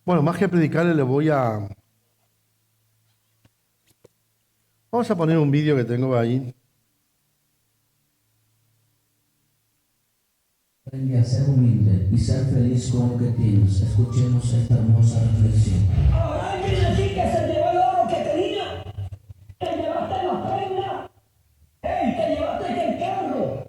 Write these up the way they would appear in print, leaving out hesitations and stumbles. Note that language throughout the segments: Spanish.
Bueno, más que predicarle, vamos a poner un vídeo que tengo ahí. Aprende a ser humilde y ser feliz con lo que tienes. Escuchemos esta hermosa reflexión. Ahora alguien allí que se llevó el oro que tenía, te llevaste la prenda, hey, te llevaste el carro.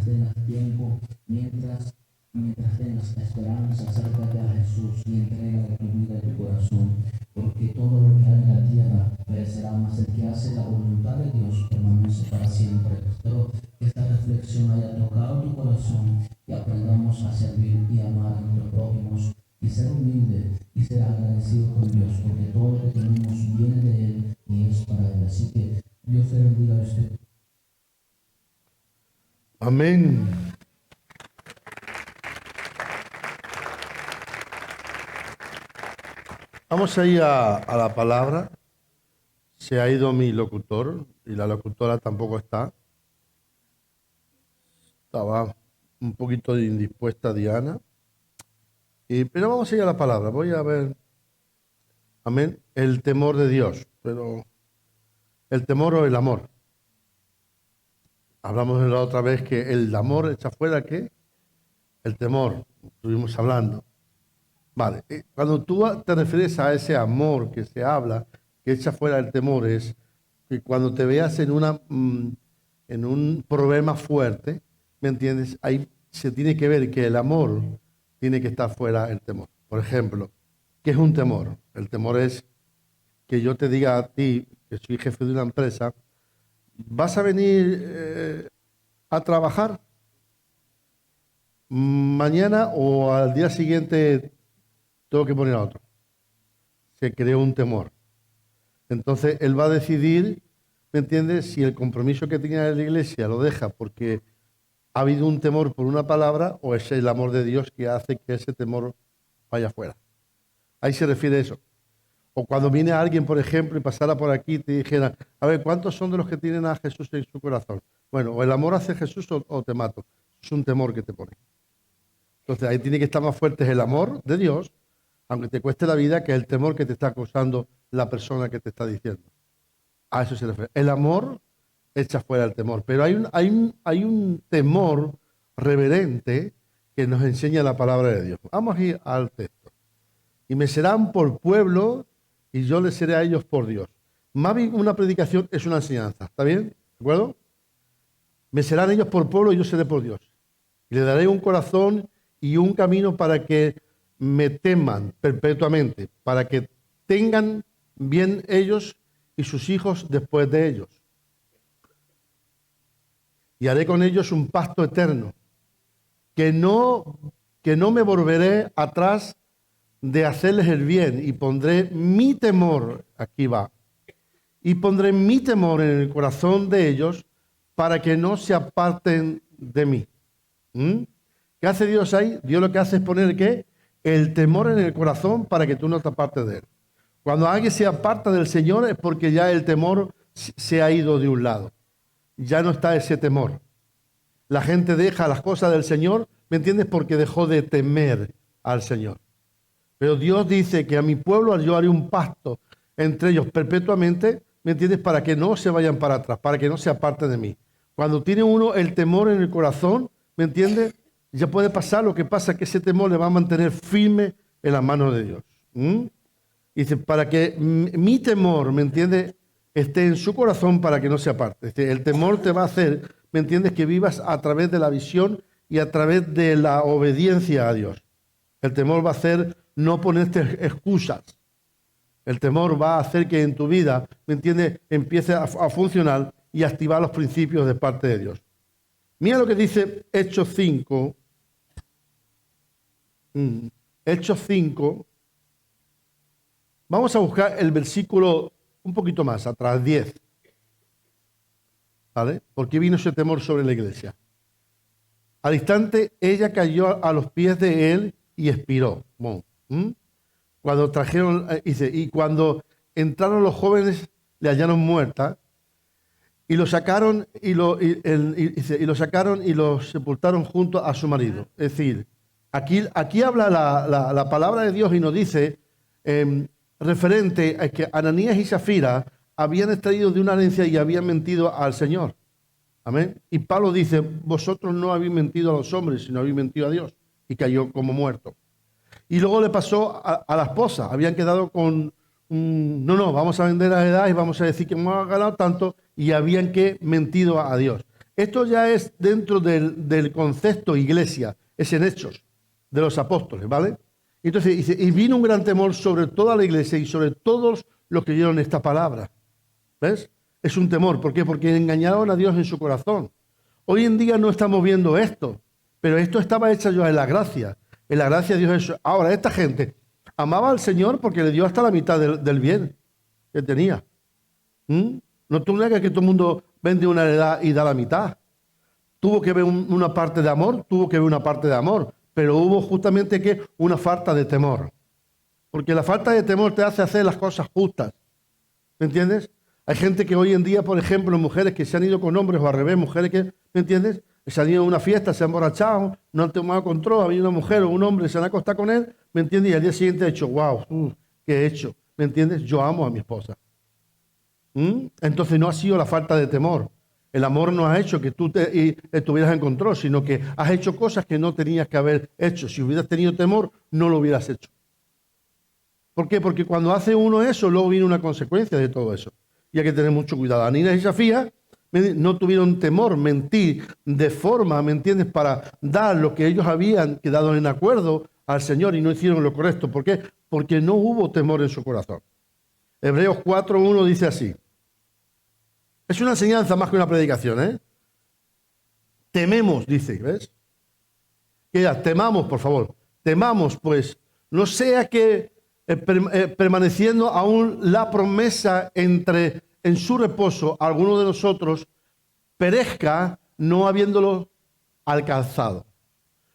Tengas tiempo, mientras tengas esperanza, acércate a Jesús y entrega tu vida y tu corazón, porque todo lo que hay en la tierra perecerá, mas el que hace la voluntad de Dios permanece para siempre. Espero que esta reflexión haya tocado tu corazón y aprendamos a servir y amar a nuestros prójimos y ser humilde y ser agradecido con Dios, porque todo lo que tenemos viene de Él y es para Él. Así que Dios te bendiga a usted. Amén. Vamos a ir a la palabra. Se ha ido mi locutor y la locutora tampoco está. Estaba un poquito indispuesta Diana. Pero vamos a ir a la palabra. Voy a ver, amén, el temor de Dios. Pero el temor o el amor. Hablamos la otra vez que el amor echa fuera, ¿qué? El temor. Estuvimos hablando. Vale. Cuando tú te refieres a ese amor que se habla, que echa fuera el temor, es que cuando te veas en un problema fuerte, ¿me entiendes? Ahí se tiene que ver que el amor tiene que estar fuera el temor. Por ejemplo, ¿Qué es un temor? El temor es que yo te diga a ti, que soy jefe de una empresa, ¿vas a venir a trabajar mañana o al día siguiente tengo que poner a otro? Se creó un temor. Entonces él va a decidir, ¿me entiendes?, si el compromiso que tenía en la iglesia lo deja porque ha habido un temor por una palabra o es el amor de Dios que hace que ese temor vaya afuera. Ahí se refiere a eso. O cuando viene alguien, por ejemplo, y pasara por aquí y te dijera, a ver, ¿cuántos son de los que tienen a Jesús en su corazón? Bueno, o el amor hacia Jesús o te mato. Es un temor que te pone. Entonces ahí tiene que estar más fuerte el amor de Dios, aunque te cueste la vida, que es el temor que te está causando la persona que te está diciendo. A eso se refiere. El amor echa fuera el temor, pero hay un temor reverente que nos enseña la palabra de Dios. Vamos a ir al texto. Y me serán por pueblo y yo les seré a ellos por Dios. Más bien una predicación es una enseñanza, ¿está bien? ¿De acuerdo? Me serán ellos por pueblo y yo seré por Dios. Y le daré un corazón y un camino para que me teman perpetuamente, para que tengan bien ellos y sus hijos después de ellos. Y haré con ellos un pacto eterno, que no me volveré atrás de hacerles el bien, y pondré mi temor, aquí va, y pondré mi temor en el corazón de ellos para que no se aparten de mí. ¿Qué hace Dios ahí? Dios lo que hace es poner ¿qué? El temor en el corazón para que tú no te apartes de él. Cuando alguien se aparta del Señor es porque ya el temor se ha ido de un lado. Ya no está ese temor. La gente deja las cosas del Señor, ¿me entiendes? Porque dejó de temer al Señor. Pero Dios dice que a mi pueblo yo haré un pacto entre ellos perpetuamente, ¿me entiendes? Para que no se vayan para atrás, para que no se aparten de mí. Cuando tiene uno el temor en el corazón, ¿me entiendes? Ya puede pasar, lo que pasa es que ese temor le va a mantener firme en la mano de Dios. Dice, para que mi temor, ¿me entiendes?, esté en su corazón para que no se aparte. Dice, el temor te va a hacer, ¿me entiendes?, que vivas a través de la visión y a través de la obediencia a Dios. El temor va a hacer no ponerte excusas. El temor va a hacer que en tu vida, ¿me entiendes?, empiece a funcionar y activar los principios de parte de Dios. Mira lo que dice Hechos 5. Hechos 5. Vamos a buscar el versículo un poquito más, atrás, 10. ¿Vale? ¿Por qué vino ese temor sobre la iglesia? Al instante, ella cayó a los pies de él y expiró. Cuando trajeron, dice, y cuando entraron los jóvenes, le hallaron muerta, y lo sacaron y lo sepultaron junto a su marido. Es decir, aquí habla la palabra de Dios y nos dice, referente a que Ananías y Zafira habían extraído de una herencia y habían mentido al Señor. Amén. Y Pablo dice, vosotros no habéis mentido a los hombres, sino habéis mentido a Dios. Y cayó como muerto. Y luego le pasó a la esposa. Habían quedado con, vamos a vender la edad y vamos a decir que hemos ganado tanto, y habían mentido a Dios. Esto ya es dentro del concepto iglesia, es en Hechos de los apóstoles, ¿vale? Entonces dice, y vino un gran temor sobre toda la iglesia y sobre todos los que oyeron esta palabra. ¿Ves? Es un temor. ¿Por qué? Porque engañaron a Dios en su corazón. Hoy en día no estamos viendo esto, pero esto estaba hecho ya en la gracia. En la gracia de Dios. Ahora, esta gente amaba al Señor porque le dio hasta la mitad del bien que tenía. No tú negas que todo el mundo vende una heredad y da la mitad. Tuvo que ver una parte de amor, pero hubo justamente una falta de temor. Porque la falta de temor te hace hacer las cosas justas. ¿Me entiendes? Hay gente que hoy en día, por ejemplo, mujeres que se han ido con hombres o al revés, mujeres que, ¿me entiendes?, se han ido a una fiesta, se han emborrachado, no han tomado control, ha habido una mujer o un hombre, se han acostado con él, ¿me entiendes? Y al día siguiente ha dicho, wow, ¿qué he hecho? ¿Me entiendes? Yo amo a mi esposa. Entonces no ha sido la falta de temor. El amor no ha hecho que tú estuvieras en control, sino que has hecho cosas que no tenías que haber hecho. Si hubieras tenido temor, no lo hubieras hecho. ¿Por qué? Porque cuando hace uno eso, luego viene una consecuencia de todo eso. Y hay que tener mucho cuidado. Ananías y Zafira no tuvieron temor, mentir de forma, ¿me entiendes?, para dar lo que ellos habían quedado en acuerdo al Señor y no hicieron lo correcto. ¿Por qué? Porque no hubo temor en su corazón. Hebreos 4:1 dice así. Es una enseñanza más que una predicación, ¿eh? Tememos, dice, ¿ves? Que ya, temamos, por favor. Temamos, pues, no sea que permaneciendo aún la promesa en su reposo, alguno de nosotros perezca no habiéndolo alcanzado.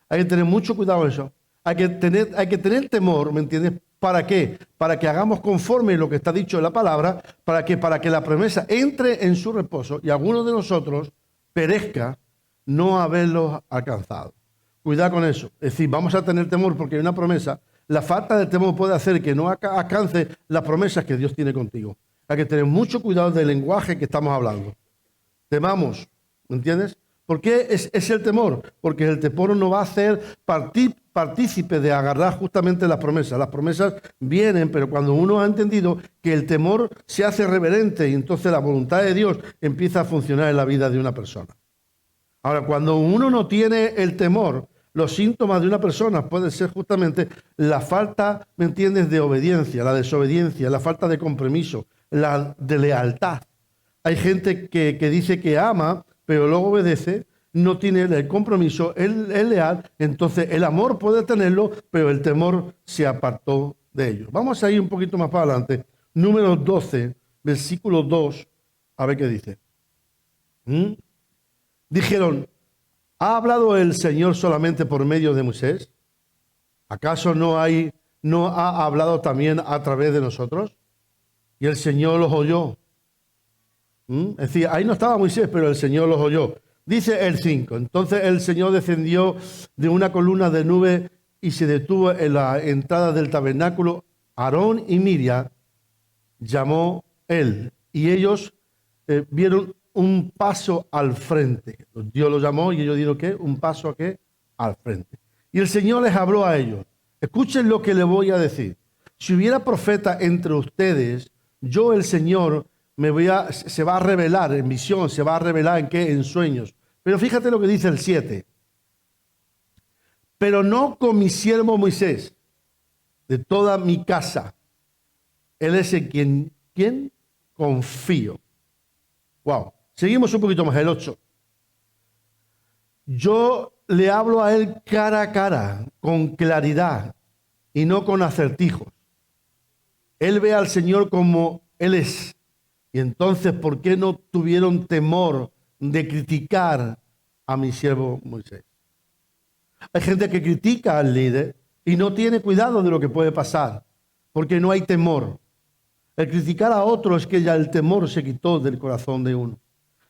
Hay que tener mucho cuidado con eso. Hay que tener temor, ¿me entiendes? ¿Para qué? Para que hagamos conforme lo que está dicho en la palabra, para que la promesa entre en su reposo y alguno de nosotros perezca no haberlo alcanzado. Cuidado con eso. Es decir, vamos a tener temor porque hay una promesa. La falta de temor puede hacer que no alcance las promesas que Dios tiene contigo. Hay que tener mucho cuidado del lenguaje que estamos hablando. Temamos, ¿me entiendes? ¿Por qué es el temor? Porque el temor nos va a hacer partícipe de agarrar justamente las promesas. Las promesas vienen, pero cuando uno ha entendido que el temor se hace reverente y entonces la voluntad de Dios empieza a funcionar en la vida de una persona. Ahora, cuando uno no tiene el temor, los síntomas de una persona pueden ser justamente la falta, ¿me entiendes?, de obediencia, la desobediencia, la falta de compromiso, la de lealtad. Hay gente que dice que ama, pero luego obedece, no tiene el compromiso, es leal, entonces el amor puede tenerlo, pero el temor se apartó de ello. Vamos a ir un poquito más para adelante. Número 12, versículo 2, a ver qué dice. Dijeron, ¿ha hablado el Señor solamente por medio de Moisés? ¿Acaso no ha hablado también a través de nosotros? Y el Señor los oyó. Es decir, ahí no estaba Moisés, pero el Señor los oyó. Dice el 5. Entonces el Señor descendió de una columna de nube y se detuvo en la entrada del tabernáculo. Aarón y Miriam llamó él. Y ellos vieron un paso al frente. Dios los llamó y ellos dijeron, ¿qué? Un paso ¿a qué? Al frente. Y el Señor les habló a ellos. Escuchen lo que les voy a decir. Si hubiera profeta entre ustedes, yo el Señor se va a revelar en visión, se va a revelar en qué, en sueños. Pero fíjate lo que dice el 7. Pero no con mi siervo Moisés, de toda mi casa. Él es en quien confío. Wow. Seguimos un poquito más, el 8. Yo le hablo a él cara a cara, con claridad y no con acertijos. Él ve al Señor como Él es. Y entonces, ¿por qué no tuvieron temor de criticar a mi siervo Moisés? Hay gente que critica al líder y no tiene cuidado de lo que puede pasar, porque no hay temor. El criticar a otro es que ya el temor se quitó del corazón de uno.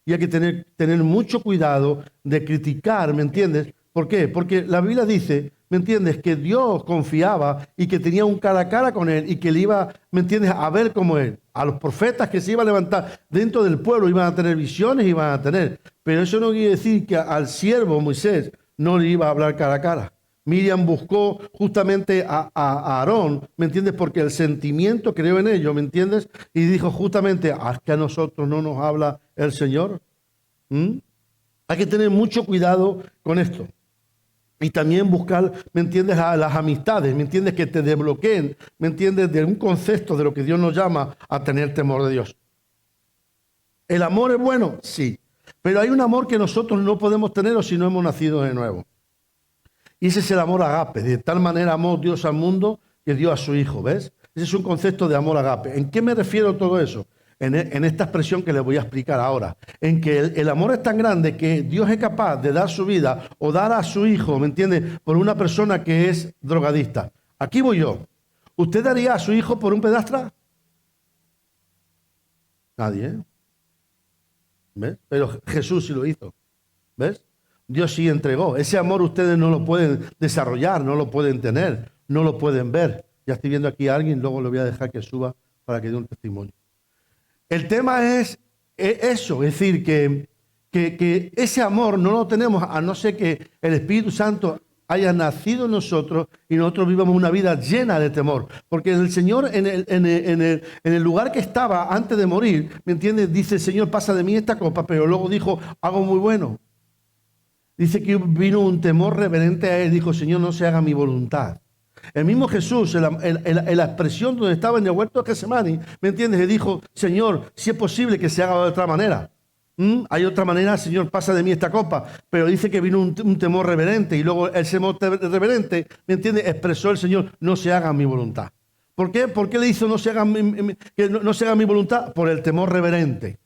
Y hay que tener mucho cuidado de criticar, ¿me entiendes? ¿Por qué? Porque la Biblia dice, ¿me entiendes?, que Dios confiaba y que tenía un cara a cara con él y que le iba, ¿me entiendes?, a ver como él. A los profetas que se iban a levantar dentro del pueblo iban a tener visiones, iban a tener. Pero eso no quiere decir que al siervo Moisés no le iba a hablar cara a cara. Miriam buscó justamente a Aarón, ¿me entiendes? Porque el sentimiento creó en ello, ¿me entiendes? Y dijo justamente, ¿es que a nosotros no nos habla el Señor? Hay que tener mucho cuidado con esto. Y también buscar, ¿me entiendes?, a las amistades, ¿me entiendes?, que te desbloqueen, ¿me entiendes?, de un concepto de lo que Dios nos llama a tener temor de Dios. ¿El amor es bueno? Sí. Pero hay un amor que nosotros no podemos tenerlo si no hemos nacido de nuevo. Y ese es el amor agape. De tal manera amó Dios al mundo que dio a su Hijo, ¿ves? Ese es un concepto de amor agape. ¿En qué me refiero a todo eso? En esta expresión que les voy a explicar ahora. En que el amor es tan grande que Dios es capaz de dar su vida o dar a su Hijo, ¿me entiende?, por una persona que es drogadicta. Aquí voy yo. ¿Usted daría a su hijo por un pedastra? Nadie, ¿eh? ¿Ves? Pero Jesús sí lo hizo. ¿Ves? Dios sí entregó. Ese amor ustedes no lo pueden desarrollar, no lo pueden tener, no lo pueden ver. Ya estoy viendo aquí a alguien, luego lo voy a dejar que suba para que dé un testimonio. El tema es eso, es decir, que ese amor no lo tenemos a no ser que el Espíritu Santo haya nacido en nosotros y nosotros vivamos una vida llena de temor. Porque el Señor en el lugar que estaba antes de morir, ¿me entiendes?, dice, Señor, pasa de mí esta copa, pero luego dijo, hago muy bueno. Dice que vino un temor reverente a él, dijo, Señor, no se haga mi voluntad. El mismo Jesús, en la expresión donde estaba en el huerto de Getsemaní, ¿me entiendes? Le dijo, Señor, si es posible que se haga de otra manera. Hay otra manera, Señor, pasa de mí esta copa. Pero dice que vino un temor reverente y luego el temor reverente, ¿me entiendes? Expresó el Señor, no se haga mi voluntad. ¿Por qué? ¿Por qué le hizo no se haga que no se haga mi voluntad? Por el temor reverente.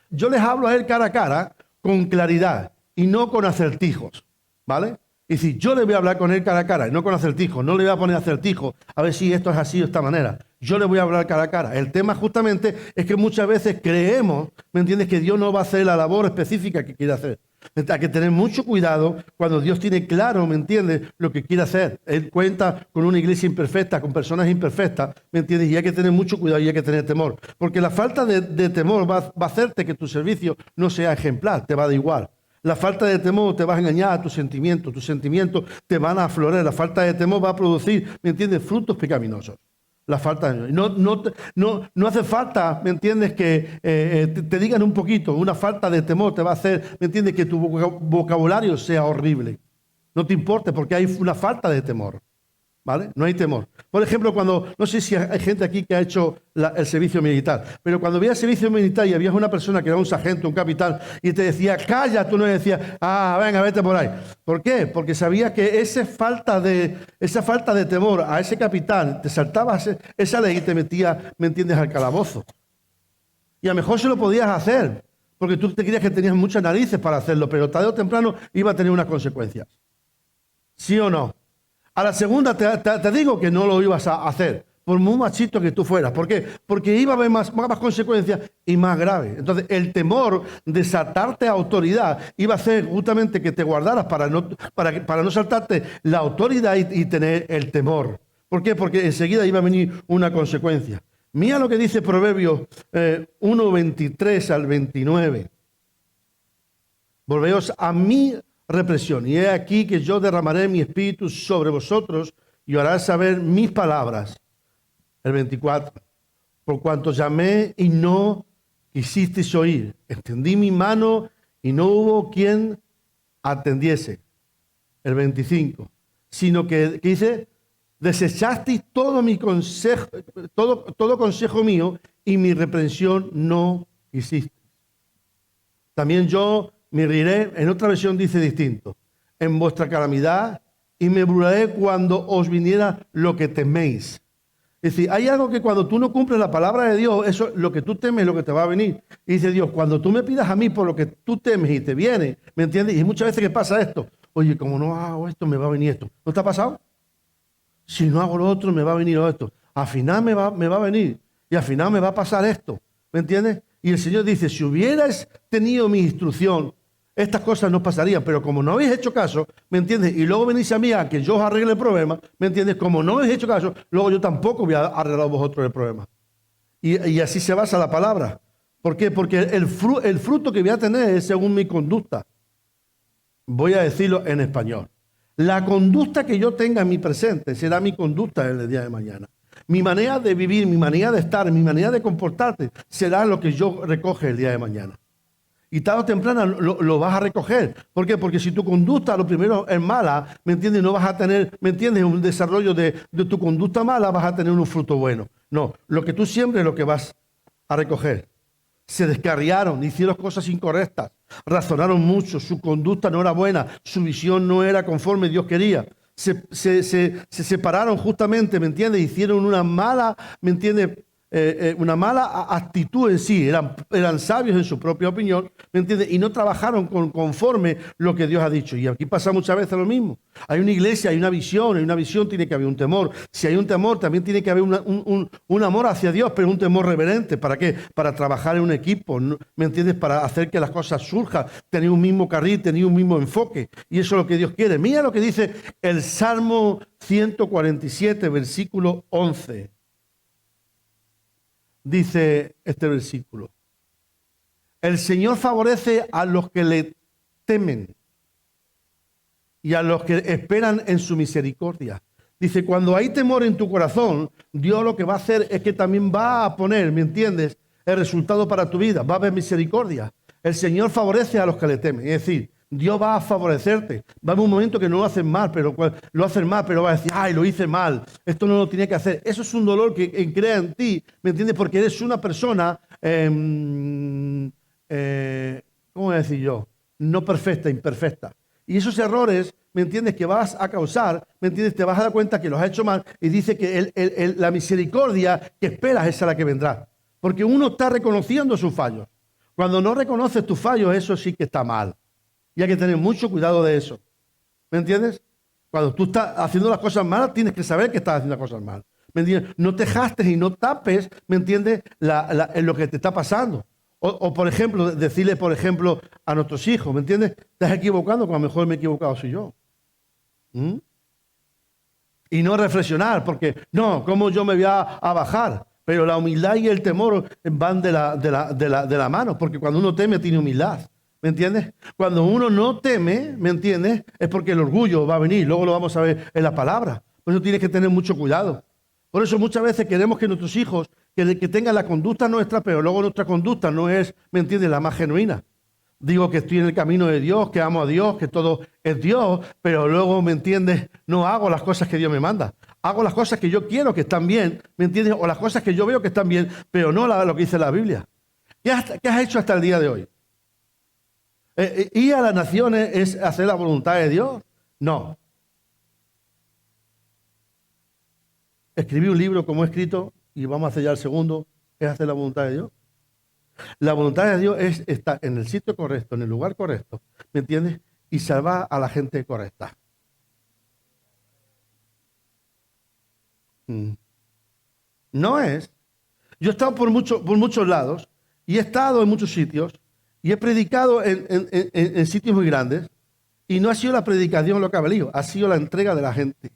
Yo les hablo a él cara a cara con claridad y no con acertijos, ¿vale? Y si yo le voy a hablar con él cara a cara y no con acertijos, no le voy a poner acertijos a ver si esto es así o de esta manera. Yo le voy a hablar cara a cara. El tema justamente es que muchas veces creemos, ¿me entiendes?, que Dios no va a hacer la labor específica que quiere hacer. Hay que tener mucho cuidado cuando Dios tiene claro, ¿me entiendes?, lo que quiere hacer. Él cuenta con una iglesia imperfecta, con personas imperfectas, ¿me entiendes? Y hay que tener mucho cuidado y hay que tener temor. Porque la falta de temor va a hacerte que tu servicio no sea ejemplar, te va a dar igual. La falta de temor te va a engañar a tus sentimientos te van a aflorar. La falta de temor va a producir, ¿me entiendes?, frutos pecaminosos. La falta de no hace falta, ¿me entiendes?, que te digan un poquito. Una falta de temor te va a hacer, ¿me entiendes?, que tu vocabulario sea horrible. No te importe porque hay una falta de temor, ¿vale? No hay temor. Por ejemplo, no sé si hay gente aquí que ha hecho el servicio militar, pero cuando había servicio militar y había una persona que era un sargento, un capitán, y te decía, calla, tú no le decías, venga, vete por ahí. ¿Por qué? Porque sabía que esa falta de temor a ese capitán, te saltabas esa ley y te metía, ¿me entiendes?, al calabozo. Y a lo mejor se lo podías hacer, porque tú te creías que tenías muchas narices para hacerlo, pero tarde o temprano iba a tener unas consecuencias. ¿Sí o no? A la segunda te digo que no lo ibas a hacer, por muy machito que tú fueras. ¿Por qué? Porque iba a haber más consecuencias y más graves. Entonces, el temor de saltarte a autoridad iba a hacer justamente que te guardaras para no saltarte la autoridad y tener el temor. ¿Por qué? Porque enseguida iba a venir una consecuencia. Mira lo que dice Proverbios 1:23 al 29. Volveos a mí represión. Y he aquí que yo derramaré mi espíritu sobre vosotros y hará saber mis palabras. El 24. Por cuanto llamé y no quisisteis oír. Extendí mi mano y no hubo quien atendiese. El 25. Sino que dice, desechasteis todo mi consejo, todo consejo mío y mi reprensión no quisisteis. También yo me riré, en otra versión dice distinto, en vuestra calamidad y me burlaré cuando os viniera lo que teméis. Es decir, hay algo que cuando tú no cumples la palabra de Dios, eso lo que tú temes es lo que te va a venir. Y dice Dios, cuando tú me pidas a mí por lo que tú temes y te viene, ¿me entiendes? Y muchas veces que pasa esto, oye, como no hago esto, me va a venir esto. ¿No te ha pasado? Si no hago lo otro, me va a venir esto. Al final me va a venir y al final me va a pasar esto. ¿Me entiendes? Y el Señor dice, si hubieras tenido mi instrucción, estas cosas no pasarían, pero como no habéis hecho caso, ¿me entiendes? Y luego venís a mí a que yo os arregle el problema, ¿me entiendes? Como no habéis hecho caso, luego yo tampoco voy a arreglar a vosotros el problema. Y así se basa la palabra. ¿Por qué? Porque el fruto que voy a tener es según mi conducta. Voy a decirlo en español. La conducta que yo tenga en mi presente será mi conducta en el día de mañana. Mi manera de vivir, mi manera de estar, mi manera de comportarte será lo que yo recoge el día de mañana. Y tarde o temprano lo vas a recoger. ¿Por qué? Porque si tu conducta lo primero es mala, ¿me entiendes? No vas a tener, ¿me entiendes? Un desarrollo de tu conducta mala, vas a tener un fruto bueno. No, lo que tú siembres es lo que vas a recoger. Se descarriaron, hicieron cosas incorrectas, razonaron mucho, su conducta no era buena, su visión no era conforme Dios quería. Se separaron justamente, ¿me entiendes? Hicieron una mala, ¿me entiendes?, una mala actitud en sí, eran sabios en su propia opinión, ¿me entiendes? Y no trabajaron conforme lo que Dios ha dicho. Y aquí pasa muchas veces lo mismo. Hay una iglesia, hay una visión tiene que haber un temor. Si hay un temor, también tiene que haber un amor hacia Dios, pero un temor reverente. ¿Para qué? Para trabajar en un equipo, ¿me entiendes? Para hacer que las cosas surjan, tener un mismo carril, tener un mismo enfoque. Y eso es lo que Dios quiere. Mira lo que dice el Salmo 147, versículo 11. Dice este versículo, el Señor favorece a los que le temen y a los que esperan en su misericordia. Dice, cuando hay temor en tu corazón, Dios lo que va a hacer es que también va a poner, ¿me entiendes?, el resultado para tu vida. Va a haber misericordia. El Señor favorece a los que le temen. Es decir, Dios va a favorecerte. Va a haber un momento que no lo haces mal, pero lo haces mal, pero vas a decir, ay, lo hice mal, esto no lo tenía que hacer. Eso es un dolor que crea en ti, ¿me entiendes? Porque eres una persona, ¿cómo voy a decir yo? No perfecta, imperfecta. Y esos errores, ¿me entiendes?, que vas a causar, ¿me entiendes?, te vas a dar cuenta que los has hecho mal y dice que la misericordia que esperas es la que vendrá. Porque uno está reconociendo sus fallos. Cuando no reconoces tus fallos, eso sí que está mal. Y hay que tener mucho cuidado de eso. ¿Me entiendes? Cuando tú estás haciendo las cosas mal, tienes que saber que estás haciendo las cosas mal. ¿Me entiendes? No te jastes y no tapes, ¿me entiendes?, en lo que te está pasando. O, por ejemplo, decirle, por ejemplo, a nuestros hijos, ¿me entiendes? Estás equivocando, cuando a lo mejor me he equivocado soy yo. Y no reflexionar, porque, no, ¿cómo yo me voy a bajar? Pero la humildad y el temor van de la mano, porque cuando uno teme tiene humildad. ¿Me entiendes? Cuando uno no teme, ¿me entiendes?, es porque el orgullo va a venir. Luego lo vamos a ver en la palabra. Por eso tienes que tener mucho cuidado. Por eso muchas veces queremos que nuestros hijos que tengan la conducta nuestra, pero luego nuestra conducta no es, ¿me entiendes?, la más genuina. Digo que estoy en el camino de Dios, que amo a Dios, que todo es Dios, pero luego, ¿me entiendes?, no hago las cosas que Dios me manda. Hago las cosas que yo quiero que están bien, ¿me entiendes?, o las cosas que yo veo que están bien, pero no lo que dice la Biblia. ¿Qué has hecho hasta el día de hoy? ¿Ir a las naciones es hacer la voluntad de Dios? No. Escribí un libro como he escrito, y vamos a hacer ya el segundo, es hacer la voluntad de Dios. La voluntad de Dios es estar en el sitio correcto, en el lugar correcto, ¿me entiendes?, y salvar a la gente correcta. No es. Yo he estado por muchos lados y he estado en muchos sitios y he predicado en sitios muy grandes y no ha sido la predicación lo que ha valido, ha sido la entrega de la gente.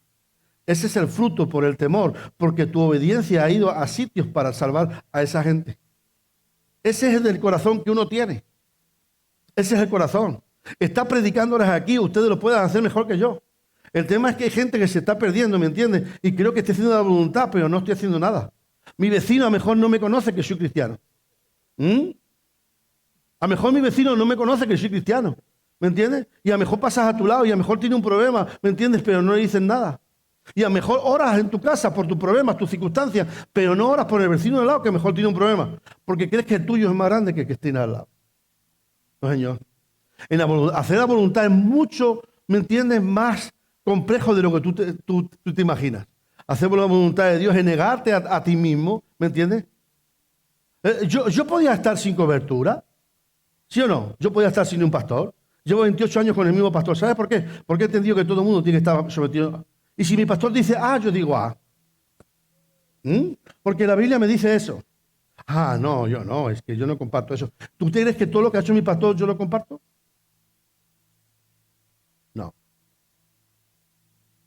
Ese es el fruto por el temor, porque tu obediencia ha ido a sitios para salvar a esa gente. Ese es el corazón que uno tiene. Ese es el corazón. Está predicándoles aquí, ustedes lo pueden hacer mejor que yo. El tema es que hay gente que se está perdiendo, ¿me entiendes? Y creo que estoy haciendo la voluntad, pero no estoy haciendo nada. Mi vecino a lo mejor no me conoce que soy cristiano. A lo mejor mi vecino no me conoce que soy cristiano. ¿Me entiendes? Y a lo mejor pasas a tu lado y a lo mejor tiene un problema, ¿me entiendes? Pero no le dicen nada. Y a lo mejor oras en tu casa por tus problemas, tus circunstancias, pero no oras por el vecino de al lado que a lo mejor tiene un problema, porque crees que el tuyo es más grande que el que esté al lado. No, señor. Hacer la voluntad es mucho, ¿me entiendes?, más complejo de lo que tú te imaginas. Hacer la voluntad de Dios es negarte a ti mismo, ¿me entiendes? Yo podía estar sin cobertura, ¿sí o no? Yo podía estar sin un pastor. Llevo 28 años con el mismo pastor. ¿Sabes por qué? Porque he entendido que todo el mundo tiene que estar sometido. Y si mi pastor dice A, yo digo A. Porque la Biblia me dice eso. Ah, no, yo no, es que yo no comparto eso. ¿Tú crees que todo lo que ha hecho mi pastor yo lo comparto? No.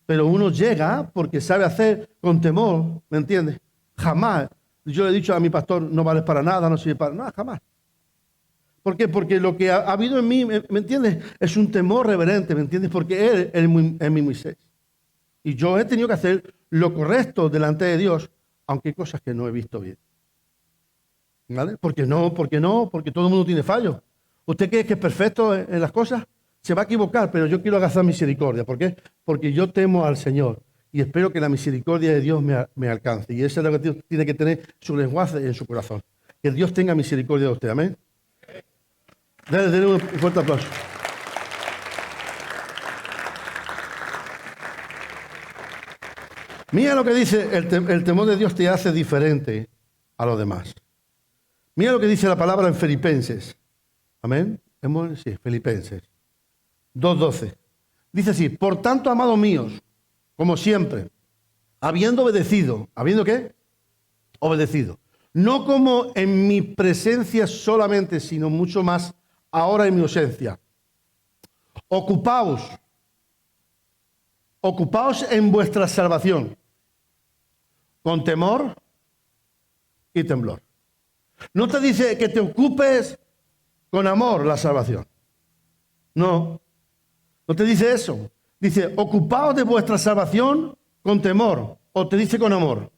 Pero uno llega porque sabe hacer con temor, ¿me entiendes? Jamás. Yo le he dicho a mi pastor, no vales para nada, no sirve para nada, jamás. ¿Por qué? Porque lo que ha habido en mí, ¿me entiendes?, es un temor reverente, ¿me entiendes? Porque él es mi Moisés. Y yo he tenido que hacer lo correcto delante de Dios, aunque hay cosas que no he visto bien. ¿Vale? Porque todo el mundo tiene fallos. ¿Usted cree que es perfecto en las cosas? Se va a equivocar, pero yo quiero agazar misericordia. ¿Por qué? Porque yo temo al Señor y espero que la misericordia de Dios me alcance. Y eso es lo que Dios tiene que tener en su lenguaje y en su corazón. Que Dios tenga misericordia de usted. Amén. Dale un fuerte aplauso. Mira lo que dice, el temor de Dios te hace diferente a los demás. Mira lo que dice la palabra en Filipenses. Amén. Sí, Filipenses 2:12. Dice así: por tanto, amados míos, como siempre, habiendo obedecido, ¿habiendo qué? Obedecido. No como en mi presencia solamente, sino mucho más ahora en mi ausencia. Ocupaos en vuestra salvación, con temor y temblor. No te dice que te ocupes con amor la salvación. No te dice eso. Dice, ocupaos de vuestra salvación con temor. O te dice con amor.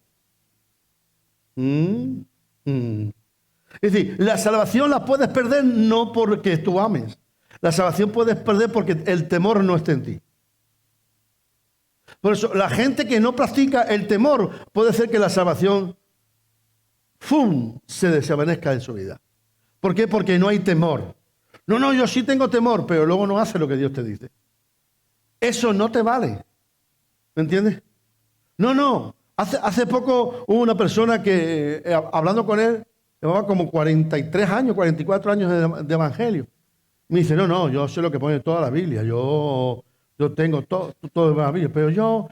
Es decir, la salvación la puedes perder no porque tú ames. La salvación puedes perder porque el temor no está en ti. Por eso, la gente que no practica el temor, puede ser que la salvación ¡fum!, se desvanezca en su vida. ¿Por qué? Porque no hay temor. No, yo sí tengo temor, pero luego no hace lo que Dios te dice. Eso no te vale. ¿Me entiendes? No. Hace poco hubo una persona que, hablando con él, llevaba como 43 años, 44 años de evangelio. Me dice, no, yo sé lo que pone toda la Biblia. Yo tengo todo en la Biblia, pero yo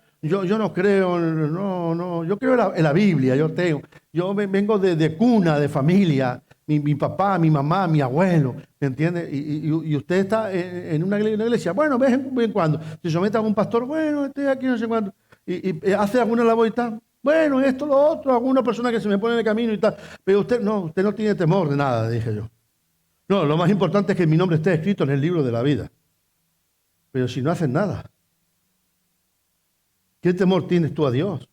no creo, no, yo creo en la Biblia, yo vengo de cuna, de familia, mi papá, mi mamá, mi abuelo, ¿me entiende? Y usted está en una iglesia, bueno, ven cuando, se somete a un pastor, bueno, estoy aquí no sé cuándo, y hace alguna labor y tal, bueno, esto, lo otro, alguna persona que se me pone en el camino y tal, pero usted no tiene temor de nada, dije yo. No, lo más importante es que mi nombre esté escrito en el libro de la vida. Pero si no haces nada, ¿qué temor tienes tú a Dios?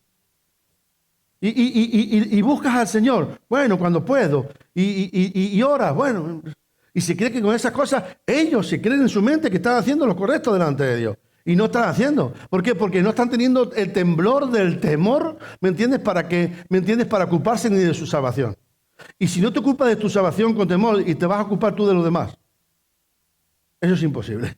Y buscas al Señor, bueno, cuando puedo, y oras, bueno, y se cree que con esas cosas, ellos se creen en su mente que están haciendo lo correcto delante de Dios. Y no están haciendo. ¿Por qué? Porque no están teniendo el temblor del temor, ¿me entiendes? Para ocuparse ni de su salvación. Y si no te ocupas de tu salvación con temor y te vas a ocupar tú de los demás, eso es imposible.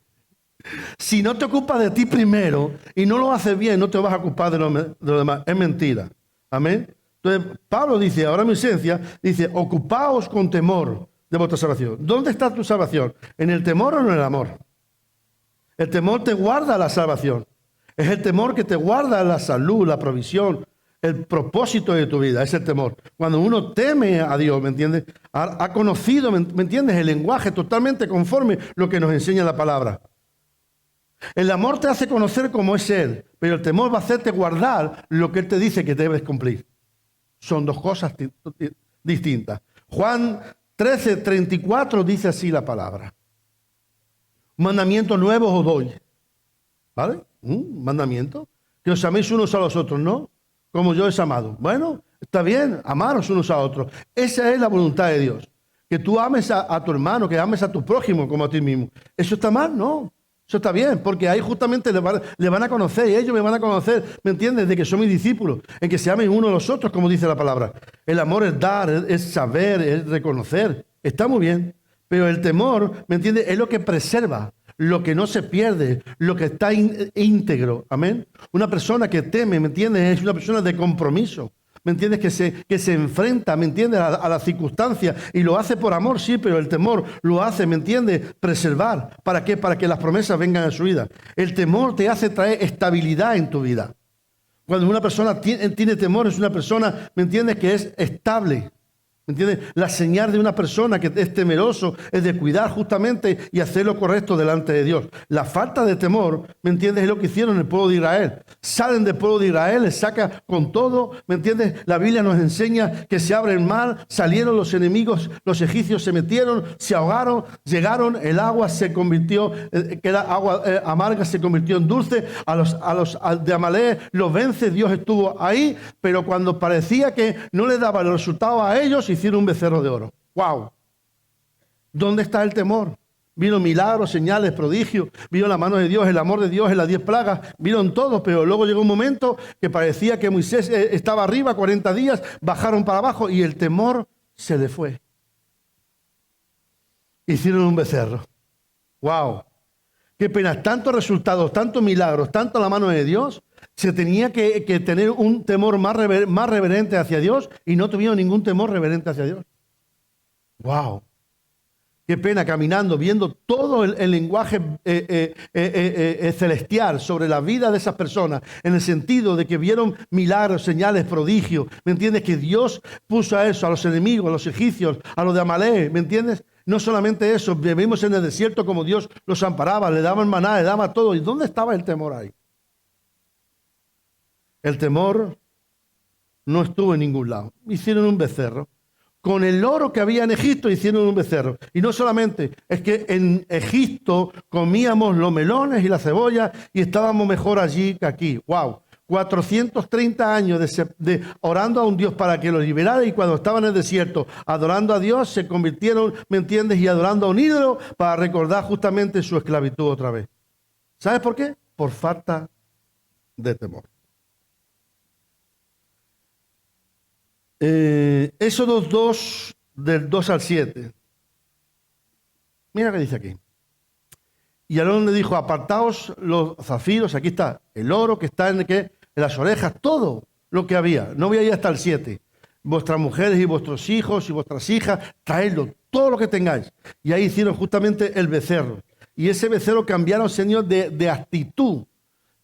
Si no te ocupas de ti primero y no lo haces bien, no te vas a ocupar de los demás. Es mentira. Amén. Entonces, Pablo dice, ahora en mi esencia, dice, ocupaos con temor de vuestra salvación. ¿Dónde está tu salvación? ¿En el temor o en el amor? El temor te guarda la salvación. Es el temor que te guarda la salud, la provisión, el propósito de tu vida. Es el temor. Cuando uno teme a Dios, ¿me entiendes? Ha conocido, ¿me entiendes? El lenguaje totalmente conforme lo que nos enseña la palabra. El amor te hace conocer cómo es Él, pero el temor va a hacerte guardar lo que Él te dice que debes cumplir. Son dos cosas distintas. Juan 13:34 dice así la palabra. Mandamiento nuevo os doy. ¿Vale? Mandamiento. Que os améis unos a los otros, ¿no? Como yo os he amado. Bueno, está bien, amaros unos a otros. Esa es la voluntad de Dios. Que tú ames a tu hermano, que ames a tu prójimo como a ti mismo. ¿Eso está mal? No. Eso está bien, porque ahí justamente le van a conocer y ellos me van a conocer, ¿me entiendes? De que son mis discípulos, en que se amen unos a los otros, como dice la palabra. El amor es dar, es saber, es reconocer. Está muy bien, pero el temor, ¿me entiendes? Es lo que preserva, lo que no se pierde, lo que está íntegro. Amén. Una persona que teme, ¿me entiendes? Es una persona de compromiso. ¿Me entiendes? Que se enfrenta, ¿me entiendes? A las circunstancias y lo hace por amor, sí, pero el temor lo hace, ¿me entiendes? Preservar. ¿Para qué? Para que las promesas vengan a su vida. El temor te hace traer estabilidad en tu vida. Cuando una persona tiene temor, es una persona, ¿me entiendes? Que es estable. ¿Me entiendes? La señal de una persona que es temeroso es de cuidar justamente y hacer lo correcto delante de Dios. La falta de temor, ¿me entiendes? Es lo que hicieron el pueblo de Israel. Salen del pueblo de Israel, les saca con todo, ¿me entiendes? La Biblia nos enseña que se abre el mar, salieron los enemigos, los egipcios se metieron, se ahogaron, llegaron, el agua se convirtió, que era agua amarga, se convirtió en dulce. A los de Amalek los vence, Dios estuvo ahí, pero cuando parecía que no le daba el resultado a ellos, hicieron un becerro de oro. ¡Wow! ¿Dónde está el temor? Vino milagros, señales, prodigios, vino la mano de Dios, el amor de Dios en las 10 plagas, vieron todo, pero luego llegó un momento que parecía que Moisés estaba arriba 40 días, bajaron para abajo y el temor se le fue. Hicieron un becerro. ¡Wow! Qué pena, tantos resultados, tantos milagros, tanto la mano de Dios. Se tenía que tener un temor más reverente hacia Dios y no tuvieron ningún temor reverente hacia Dios. ¡Wow! Qué pena, caminando, viendo todo el lenguaje celestial sobre la vida de esas personas, en el sentido de que vieron milagros, señales, prodigios. ¿Me entiendes? Que Dios puso a eso, a los enemigos, a los egipcios, a los de Amalek. ¿Me entiendes? No solamente eso, vivimos en el desierto como Dios los amparaba, le daban maná, le daba todo. ¿Y dónde estaba el temor ahí? El temor no estuvo en ningún lado. Hicieron un becerro. Con el oro que había en Egipto hicieron un becerro. Y no solamente, es que en Egipto comíamos los melones y la cebolla y estábamos mejor allí que aquí. ¡Wow! 430 años orando a un Dios para que los liberara, y cuando estaban en el desierto adorando a Dios se convirtieron, ¿me entiendes?, y adorando a un ídolo para recordar justamente su esclavitud otra vez. ¿Sabes por qué? Por falta de temor. Éxodo 2, del 2 al 7. Mira lo que dice aquí. Y Aarón le dijo: apartaos los zafiros, aquí está el oro que está en las orejas, todo lo que había. No voy a ir hasta el 7. Vuestras mujeres y vuestros hijos y vuestras hijas, traedlo, todo lo que tengáis. Y ahí hicieron justamente el becerro. Y ese becerro cambiaron, Señor, de actitud.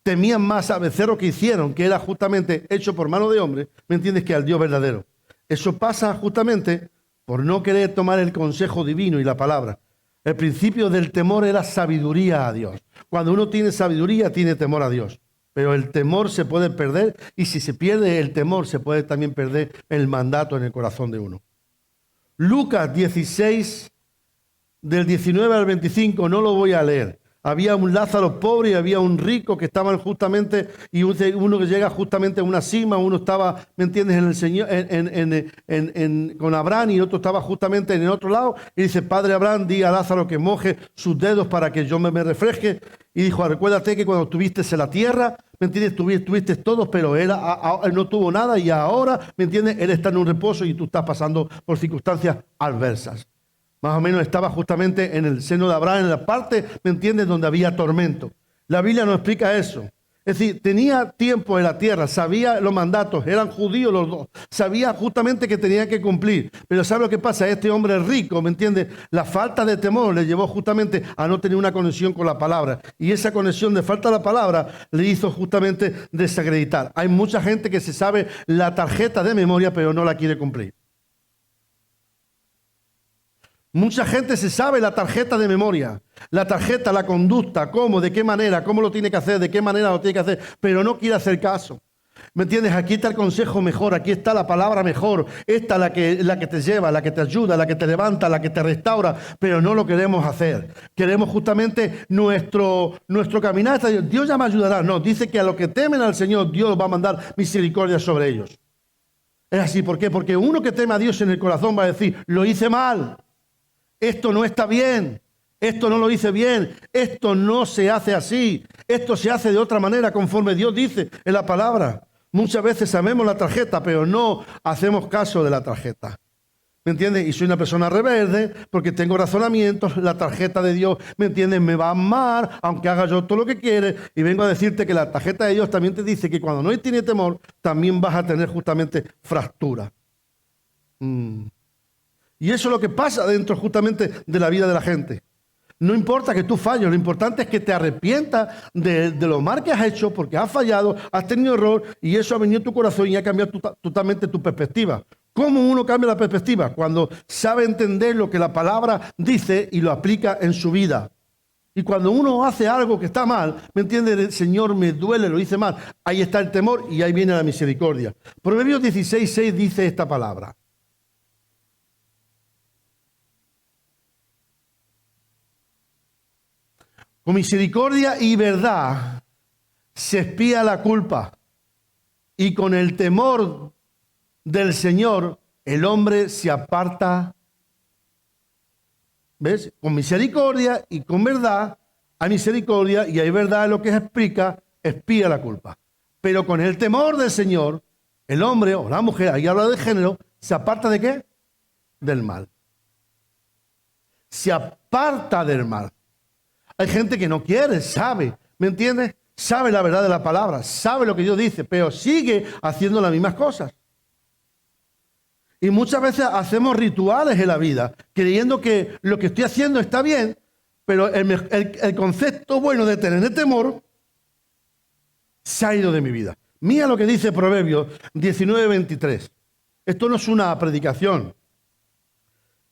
Temían más al becerro que hicieron, que era justamente hecho por mano de hombre, ¿me entiendes?, que al Dios verdadero. Eso pasa justamente por no querer tomar el consejo divino y la palabra. El principio del temor era sabiduría a Dios. Cuando uno tiene sabiduría, tiene temor a Dios. Pero el temor se puede perder, y si se pierde el temor, se puede también perder el mandato en el corazón de uno. Lucas 16, del 19 al 25, no lo voy a leer. Había un Lázaro pobre y había un rico que estaban justamente, y uno que llega justamente a una cima, uno estaba, ¿me entiendes?, en el Señor, con Abraham, y otro estaba justamente en el otro lado, y dice: Padre Abraham, di a Lázaro que moje sus dedos para que yo me refresque. Y dijo: recuérdate que cuando estuviste en la tierra, ¿me entiendes?, tuviste todo, pero él no tuvo nada, y ahora, ¿me entiendes?, él está en un reposo y tú estás pasando por circunstancias adversas. Más o menos estaba justamente en el seno de Abraham, en la parte, ¿me entiendes?, donde había tormento. La Biblia nos explica eso. Es decir, tenía tiempo en la tierra, sabía los mandatos, eran judíos los dos, sabía justamente que tenía que cumplir. Pero ¿sabe lo que pasa? Este hombre rico, ¿me entiendes?, la falta de temor le llevó justamente a no tener una conexión con la palabra. Y esa conexión de falta de la palabra le hizo justamente desacreditar. Hay mucha gente que se sabe la tarjeta de memoria, pero no la quiere cumplir. Mucha gente se sabe la tarjeta de memoria, la tarjeta, la conducta, cómo, de qué manera, cómo lo tiene que hacer, de qué manera lo tiene que hacer, pero no quiere hacer caso. ¿Me entiendes? Aquí está el consejo mejor, aquí está la palabra mejor, esta la que te lleva, la que te ayuda, la que te levanta, la que te restaura, pero no lo queremos hacer. Queremos justamente nuestro caminar. Dios ya me ayudará. No, dice que a los que temen al Señor, Dios va a mandar misericordia sobre ellos. Es así, ¿por qué? Porque uno que teme a Dios en el corazón va a decir: lo hice mal. Esto no está bien, esto no lo hice bien, esto no se hace así, esto se hace de otra manera conforme Dios dice en la palabra. Muchas veces sabemos la tarjeta, pero no hacemos caso de la tarjeta. ¿Me entiendes? Y soy una persona rebelde porque tengo razonamientos, la tarjeta de Dios, ¿me entiendes?, me va a amar, aunque haga yo todo lo que quiere. Y vengo a decirte que la tarjeta de Dios también te dice que cuando no tienes temor, también vas a tener justamente fractura. Y eso es lo que pasa dentro justamente de la vida de la gente. No importa que tú falles, lo importante es que te arrepientas de lo mal que has hecho, porque has fallado, has tenido error, y eso ha venido a tu corazón y ha cambiado totalmente tu perspectiva. ¿Cómo uno cambia la perspectiva? Cuando sabe entender lo que la palabra dice y lo aplica en su vida. Y cuando uno hace algo que está mal, ¿me entiende? El Señor, me duele, lo hice mal. Ahí está el temor y ahí viene la misericordia. Proverbios 16:6 dice esta palabra: con misericordia y verdad se expía la culpa, y con el temor del Señor el hombre se aparta. ¿Ves? Con misericordia y con verdad hay misericordia y hay verdad en lo que se explica, expía la culpa. Pero con el temor del Señor, el hombre o la mujer, ahí habla de género, se aparta ¿de qué? Del mal. Se aparta del mal. Hay gente que no quiere, sabe, ¿me entiendes? Sabe la verdad de la palabra, sabe lo que Dios dice, pero sigue haciendo las mismas cosas. Y muchas veces hacemos rituales en la vida, creyendo que lo que estoy haciendo está bien, pero el concepto bueno de tener el temor se ha ido de mi vida. Mira lo que dice Proverbios 19:23. Esto no es una predicación.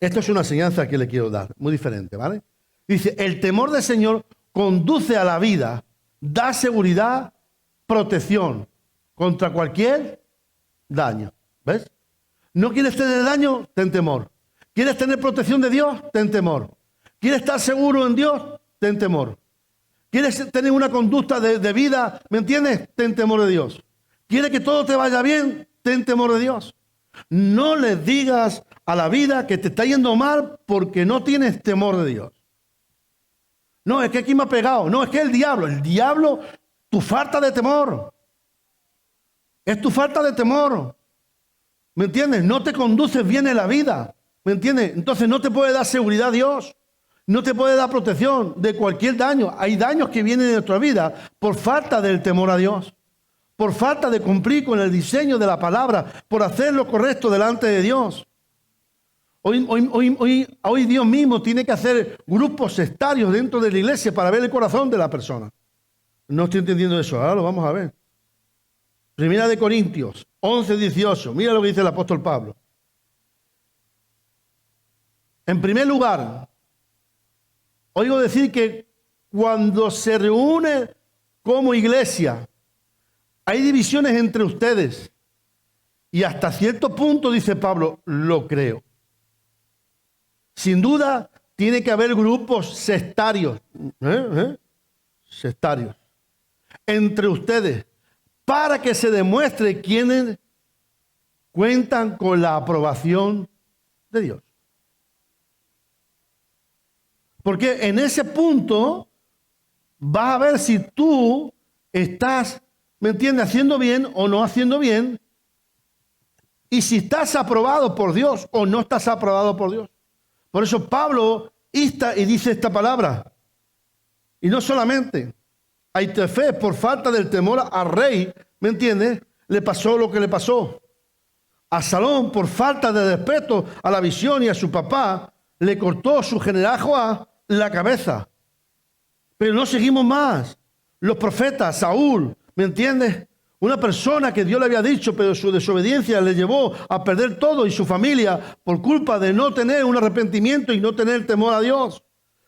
Esto es una enseñanza que le quiero dar, muy diferente, ¿vale? Dice: el temor del Señor conduce a la vida, da seguridad, protección contra cualquier daño. ¿Ves? ¿No quieres tener daño? Ten temor. ¿Quieres tener protección de Dios? Ten temor. ¿Quieres estar seguro en Dios? Ten temor. ¿Quieres tener una conducta de vida? ¿Me entiendes? Ten temor de Dios. ¿Quieres que todo te vaya bien? Ten temor de Dios. No le digas a la vida que te está yendo mal porque no tienes temor de Dios. No, es que aquí me ha pegado. No, es que el diablo, tu falta de temor. Es tu falta de temor. ¿Me entiendes? No te conduces bien en la vida. ¿Me entiendes? Entonces no te puede dar seguridad Dios. No te puede dar protección de cualquier daño. Hay daños que vienen de nuestra vida por falta del temor a Dios. Por falta de cumplir con el diseño de la palabra. Por hacer lo correcto delante de Dios. Hoy Dios mismo tiene que hacer grupos sectarios dentro de la iglesia para ver el corazón de la persona. No estoy entendiendo eso. Ahora lo vamos a ver. Primera de Corintios 11:18. Mira lo que dice el apóstol Pablo. En primer lugar, oigo decir que cuando se reúne como iglesia, hay divisiones entre ustedes. Y hasta cierto punto, dice Pablo, lo creo. Sin duda, tiene que haber grupos sectarios. Sectarios. Entre ustedes. Para que se demuestre quiénes cuentan con la aprobación de Dios. Porque en ese punto vas a ver si tú estás, ¿me entiendes?, haciendo bien o no haciendo bien. Y si estás aprobado por Dios o no estás aprobado por Dios. Por eso Pablo insta y dice esta palabra. Y no solamente a Aitofel, por falta del temor al rey, ¿me entiendes?, le pasó lo que le pasó. A Salón, por falta de respeto a la visión y a su papá, le cortó su general Joab la cabeza. Pero no seguimos más. Los profetas, Saúl, ¿me entiendes? Una persona que Dios le había dicho, pero su desobediencia le llevó a perder todo y su familia por culpa de no tener un arrepentimiento y no tener temor a Dios.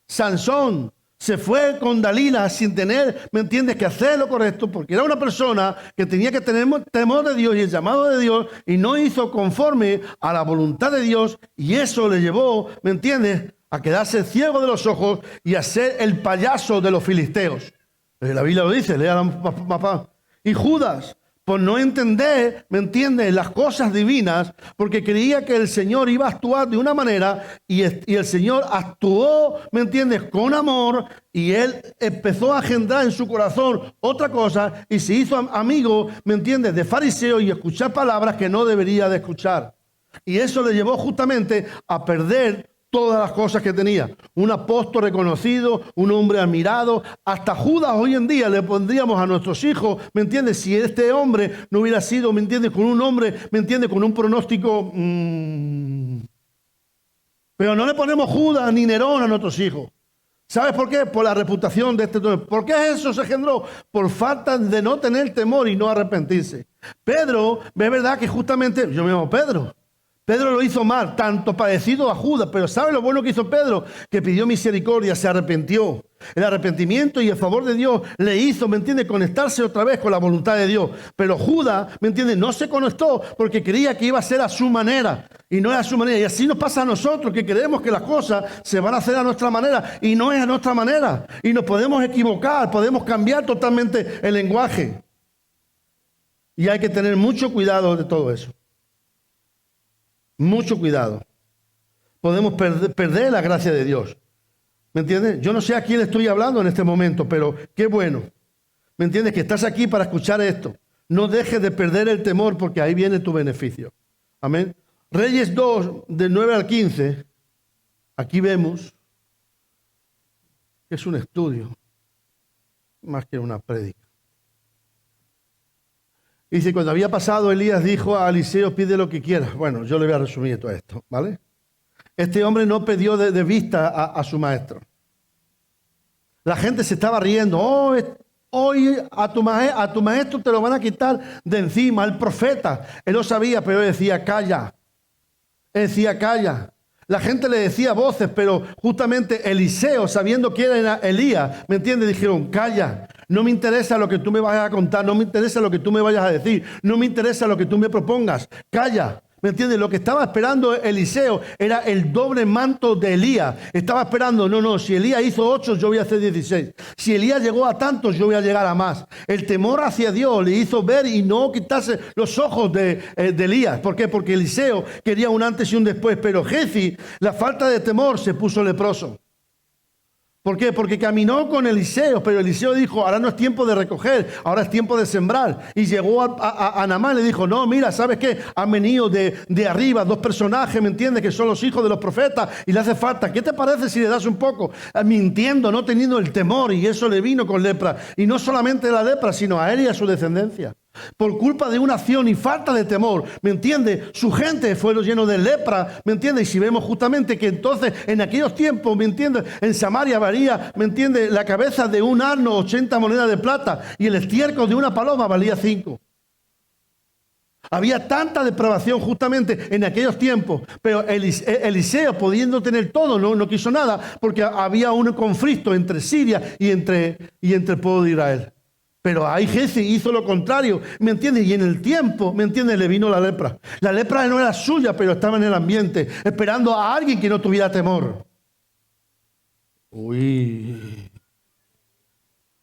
Sansón se fue con Dalila sin tener, ¿me entiendes?, que hacer lo correcto, porque era una persona que tenía que tener temor de Dios y el llamado de Dios y no hizo conforme a la voluntad de Dios y eso le llevó, ¿me entiendes?, a quedarse ciego de los ojos y a ser el payaso de los filisteos. La Biblia lo dice, lea papá. Y Judas, por no entender, ¿me entiendes?, las cosas divinas, porque creía que el Señor iba a actuar de una manera y el Señor actuó, ¿me entiendes?, con amor y él empezó a agendar en su corazón otra cosa y se hizo amigo, ¿me entiendes?, de fariseo y escuchar palabras que no debería de escuchar. Y eso le llevó justamente a perder todas las cosas que tenía. Un apóstol reconocido, un hombre admirado. Hasta Judas hoy en día le pondríamos a nuestros hijos, ¿me entiendes? Si este hombre no hubiera sido, ¿me entiendes?, con un hombre, ¿me entiendes?, con un pronóstico. Pero no le ponemos Judas ni Nerón a nuestros hijos. ¿Sabes por qué? Por la reputación de este hombre. ¿Por qué eso se engendró? Por falta de no tener temor y no arrepentirse. Pedro, es verdad que justamente, yo me llamo Pedro. Pedro lo hizo mal, tanto parecido a Judas, pero ¿sabe lo bueno que hizo Pedro? Que pidió misericordia, se arrepintió. El arrepentimiento y el favor de Dios le hizo, ¿me entiende?, conectarse otra vez con la voluntad de Dios. Pero Judas, ¿me entiende?, no se conectó porque creía que iba a ser a su manera y no es a su manera. Y así nos pasa a nosotros, que creemos que las cosas se van a hacer a nuestra manera y no es a nuestra manera. Y nos podemos equivocar, podemos cambiar totalmente el lenguaje. Y hay que tener mucho cuidado de todo eso. Mucho cuidado. Podemos perder la gracia de Dios. ¿Me entiendes? Yo no sé a quién estoy hablando en este momento, pero qué bueno. ¿Me entiendes? Que estás aquí para escuchar esto. No dejes de perder el temor porque ahí viene tu beneficio. Amén. Reyes 2, del 9 al 15. Aquí vemos que es un estudio más que una prédica. Dice, cuando había pasado, Elías dijo a Eliseo, pide lo que quieras. Bueno, yo le voy a resumir todo esto, ¿vale? Este hombre no perdió de vista a su maestro. La gente se estaba riendo. Oh, hoy a tu maestro te lo van a quitar de encima. El profeta, él lo sabía, pero él decía, calla. Él decía, calla. La gente le decía voces, pero justamente Eliseo, sabiendo que era Elías, ¿me entiendes? Dijeron, calla. No me interesa lo que tú me vayas a contar, no me interesa lo que tú me vayas a decir, no me interesa lo que tú me propongas. Calla, ¿Me entiendes? Lo que estaba esperando Eliseo era el doble manto de Elías. Estaba esperando, no, si Elías hizo 8, yo voy a hacer 16. Si Elías llegó a tantos, yo voy a llegar a más. El temor hacia Dios le hizo ver y no quitarse los ojos de Elías. ¿Por qué? Porque Eliseo quería un antes y un después. Pero Jezi, la falta de temor, se puso leproso. ¿Por qué? Porque caminó con Eliseo, pero Eliseo dijo, ahora no es tiempo de recoger, ahora es tiempo de sembrar. Y llegó a Naamán y le dijo, no, mira, ¿sabes qué? Han venido de arriba 2 personajes, ¿me entiendes? Que son los hijos de los profetas y le hace falta. ¿Qué te parece si le das un poco? Mintiendo, no teniendo el temor, y eso le vino con lepra. Y no solamente la lepra, sino a él y a su descendencia. Por culpa de una acción y falta de temor, ¿me entiende? Su gente fue lleno de lepra, ¿me entiende? Y si vemos justamente que entonces en aquellos tiempos, ¿me entiende? En Samaria valía, ¿me entiende? La cabeza de un asno 80 monedas de plata y el estiércol de una paloma valía 5. Había tanta depravación justamente en aquellos tiempos, pero Eliseo, pudiendo tener todo, no quiso nada, porque había un conflicto entre Siria y entre el pueblo de Israel. Pero ahí Jezi hizo lo contrario, ¿me entiendes? Y en el tiempo, ¿me entiendes? Le vino la lepra. La lepra no era suya, pero estaba en el ambiente, esperando a alguien que no tuviera temor. Uy.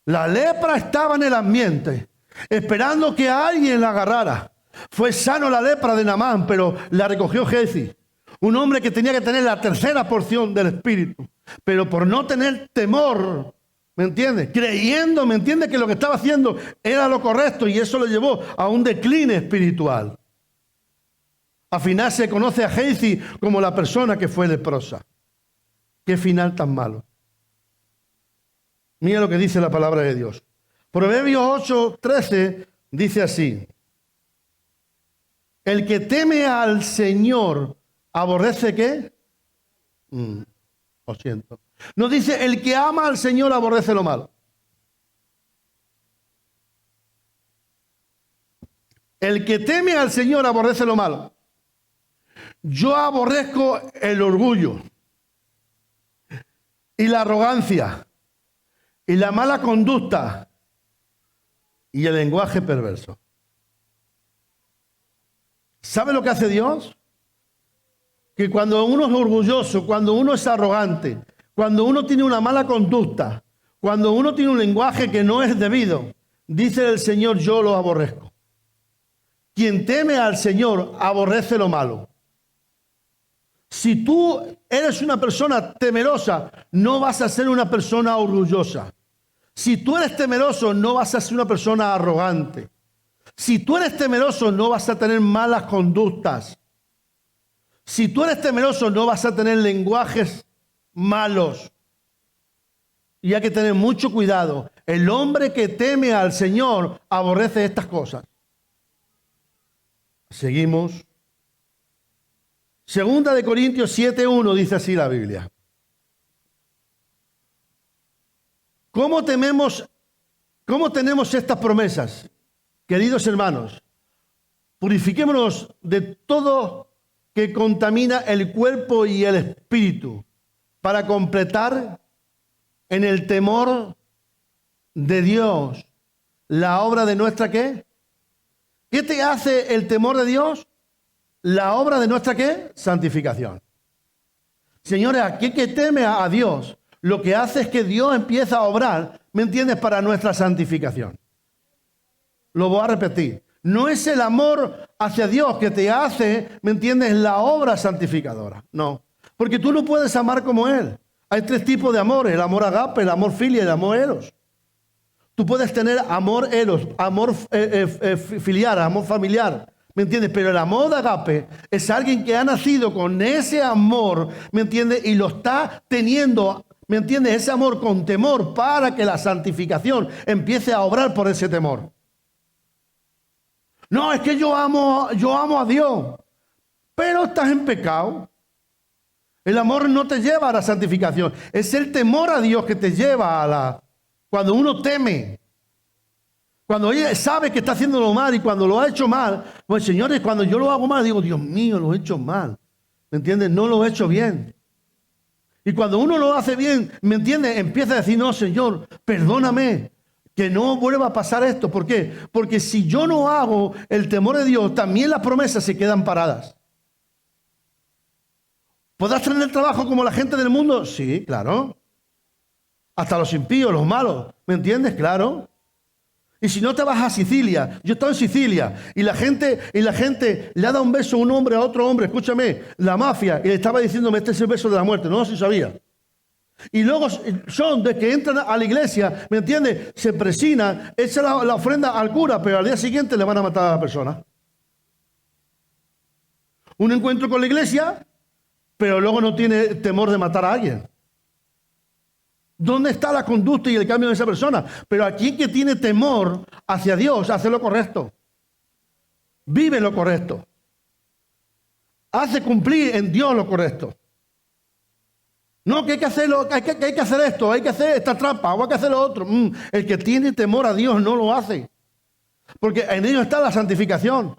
La lepra estaba en el ambiente, esperando que alguien la agarrara. Fue sano la lepra de Naamán, pero la recogió Jezi. Un hombre que tenía que tener la tercera porción del Espíritu. Pero por no tener temor, ¿me entiendes? Creyendo, ¿me entiendes? Que lo que estaba haciendo era lo correcto y eso lo llevó a un decline espiritual. Al final se conoce a Jezi como la persona que fue leprosa. Qué final tan malo. Mira lo que dice la palabra de Dios. Proverbios 8:13 dice así. El que teme al Señor, ¿aborrece qué? Lo siento. No dice, el que ama al Señor aborrece lo malo. El que teme al Señor aborrece lo malo. Yo aborrezco el orgullo y la arrogancia y la mala conducta y el lenguaje perverso. ¿Sabe lo que hace Dios? Que cuando uno es orgulloso, cuando uno es arrogante, cuando uno tiene una mala conducta, cuando uno tiene un lenguaje que no es debido, dice el Señor, yo lo aborrezco. Quien teme al Señor aborrece lo malo. Si tú eres una persona temerosa, no vas a ser una persona orgullosa. Si tú eres temeroso, no vas a ser una persona arrogante. Si tú eres temeroso, no vas a tener malas conductas. Si tú eres temeroso, no vas a tener lenguajes malos. Y hay que tener mucho cuidado. El hombre que teme al Señor aborrece estas cosas. Seguimos. Segunda de Corintios 7:1 dice así la Biblia. ¿Cómo tenemos estas promesas? Queridos hermanos, purifiquémonos de todo que contamina el cuerpo y el espíritu para completar en el temor de Dios la obra de nuestra ¿qué? ¿Qué te hace el temor de Dios? La obra de nuestra ¿qué? Santificación. Señores, aquí que teme a Dios, lo que hace es que Dios empieza a obrar, ¿me entiendes? Para nuestra santificación. Lo voy a repetir. No es el amor hacia Dios que te hace, ¿me entiendes? La obra santificadora. No. Porque tú no puedes amar como Él. Hay 3 tipos de amor. El amor agape, el amor filia y el amor eros. Tú puedes tener amor eros, amor filial, amor familiar. ¿Me entiendes? Pero el amor de agape es alguien que ha nacido con ese amor, ¿me entiendes? Y lo está teniendo, ¿me entiendes? Ese amor con temor para que la santificación empiece a obrar por ese temor. No, es que yo amo a Dios, pero estás en pecado. El amor no te lleva a la santificación. Es el temor a Dios que te lleva a la... Cuando uno teme, cuando ella sabe que está haciendo lo mal y cuando lo ha hecho mal, pues señores, cuando yo lo hago mal, digo, Dios mío, lo he hecho mal. ¿Me entiendes? No lo he hecho bien. Y cuando uno lo hace bien, ¿me entiendes? Empieza a decir, no, Señor, perdóname. Que no vuelva a pasar esto. ¿Por qué? Porque si yo no hago el temor de Dios, también las promesas se quedan paradas. ¿Podrás tener trabajo como la gente del mundo? Sí, claro. Hasta los impíos, los malos. ¿Me entiendes? Claro. Y si no te vas a Sicilia, yo estaba en Sicilia y la gente le ha dado un beso a un hombre a otro hombre, escúchame, la mafia, y le estaba diciéndome, este es el beso de la muerte, no, si sabía. Y luego son de que entran a la iglesia, ¿me entiendes? Se presinan, echan la ofrenda al cura, pero al día siguiente le van a matar a la persona. Un encuentro con la iglesia, pero luego no tiene temor de matar a alguien. ¿Dónde está la conducta y el cambio de esa persona? Pero aquí que tiene temor hacia Dios, hace lo correcto. Vive lo correcto. Hace cumplir en Dios lo correcto. No, que hay que hacerlo, hay que hacer esto, hay que hacer esta trampa, o hay que hacer lo otro. El que tiene temor a Dios no lo hace. Porque en ello está la santificación.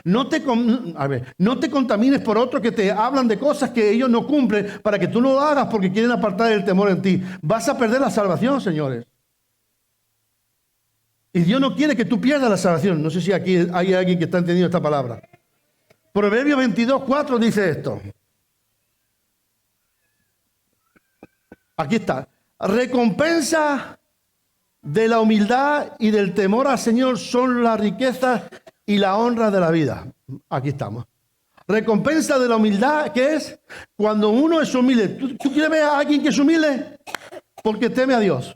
No te contamines por otros que te hablan de cosas que ellos no cumplen para que tú no lo hagas porque quieren apartar el temor en ti. Vas a perder la salvación, señores. Y Dios no quiere que tú pierdas la salvación. No sé si aquí hay alguien que está entendiendo esta palabra. Proverbios 22:4 dice esto. Aquí está. Recompensa de la humildad y del temor al Señor son las riquezas y la honra de la vida. Aquí estamos. Recompensa de la humildad, ¿qué es? Cuando uno es humilde. ¿Tú quieres ver a alguien que es humilde? Porque teme a Dios.